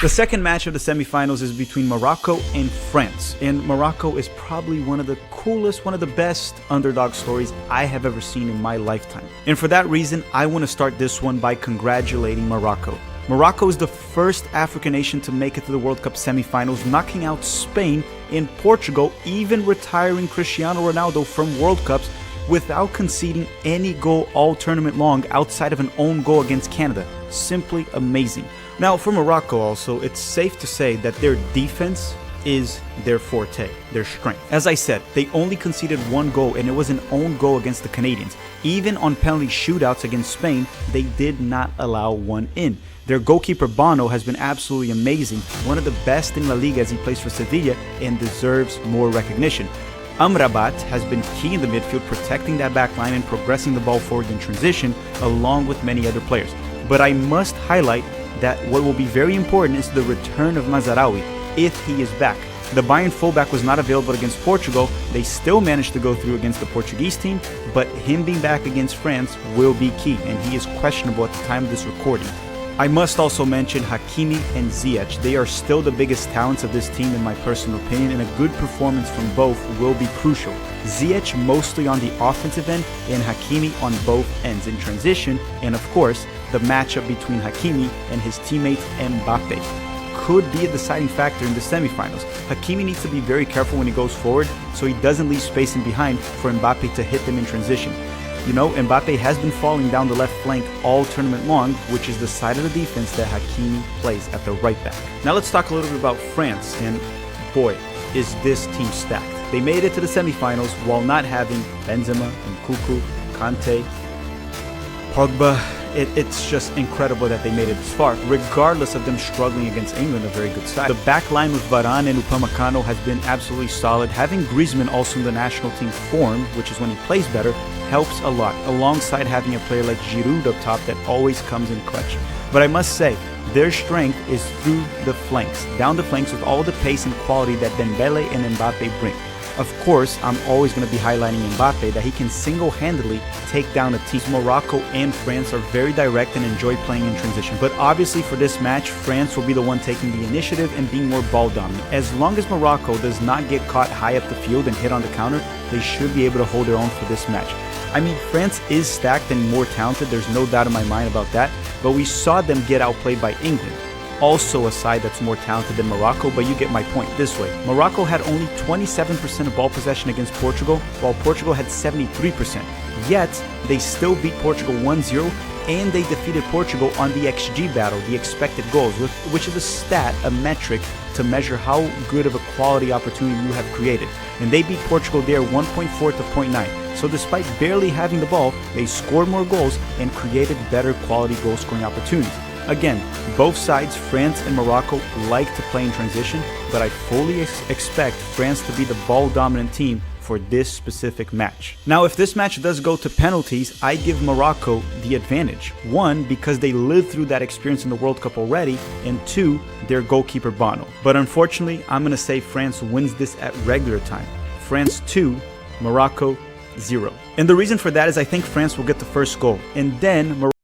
The second match of the semifinals is between Morocco and France, and Morocco is probably one of the coolest, one of the best underdog stories I have ever seen in my lifetime. And for that reason, I want to start this one by congratulating Morocco. Morocco is the first African nation to make it to the World Cup semifinals, knocking out Spain and Portugal, even retiring Cristiano Ronaldo from World Cups without conceding any goal all tournament long outside of an own goal against Canada. Simply amazing. Now, for Morocco also, it's safe to say that their defense is their forte, their strength. As I said, they only conceded one goal, and it was an own goal against the Canadians. Even on penalty shootouts against Spain, they did not allow one in. Their goalkeeper Bono has been absolutely amazing, one of the best in La Liga as he plays for Sevilla, and deserves more recognition. Amrabat has been key in the midfield, protecting that back line and progressing the ball forward in transition, along with many other players. But I must highlight that what will be very important is the return of Mazraoui, if he is back. The Bayern fullback was not available against Portugal. They still managed to go through against the Portuguese team, but him being back against France will be key, and he is questionable at the time of this recording. I must also mention Hakimi and Ziyech. They are still the biggest talents of this team in my personal opinion, and a good performance from both will be crucial. Ziyech mostly on the offensive end and Hakimi on both ends in transition, and of course, the matchup between Hakimi and his teammate Mbappe could be a deciding factor in the semifinals. Hakimi needs to be very careful when he goes forward so he doesn't leave space in behind for Mbappe to hit them in transition. You know, Mbappe has been falling down the left flank all tournament long, which is the side of the defense that Hakimi plays at the right back. Now let's talk a little bit about France, and boy, is this team stacked. They made it to the semifinals while not having Benzema, Nkunku, Kante, Pogba. It's just incredible that they made it this far, regardless of them struggling against England, a very good side. The back line with Varane and Upamecano has been absolutely solid. Having Griezmann also in the national team form, which is when he plays better, helps a lot, alongside having a player like Giroud up top that always comes in clutch. But I must say, their strength is through the flanks, down the flanks with all the pace and quality that Dembele and Mbappe bring. Of course, I'm always going to be highlighting Mbappe, that he can single-handedly take down a team. Morocco and France are very direct and enjoy playing in transition. But obviously for this match, France will be the one taking the initiative and being more ball dominant. As long as Morocco does not get caught high up the field and hit on the counter, they should be able to hold their own for this match. I mean, France is stacked and more talented, there's no doubt in my mind about that, but we saw them get outplayed by England. Also a side that's more talented than Morocco, but you get my point this way. Morocco had only 27% of ball possession against Portugal, while Portugal had 73%. Yet, they still beat Portugal 1-0, and they defeated Portugal on the XG battle, the expected goals, which is a stat, a metric to measure how good of a quality opportunity you have created. And they beat Portugal there 1.4 to 0.9. So despite barely having the ball, they scored more goals and created better quality goal-scoring opportunities. Again, both sides, France and Morocco, like to play in transition, but I fully expect France to be the ball-dominant team for this specific match. Now, if this match does go to penalties, I give Morocco the advantage. One, because they lived through that experience in the World Cup already, and two, their goalkeeper Bono. But unfortunately, I'm going to say France wins this at regular time. France 2, Morocco 0. And the reason for that is I think France will get the first goal, and then Morocco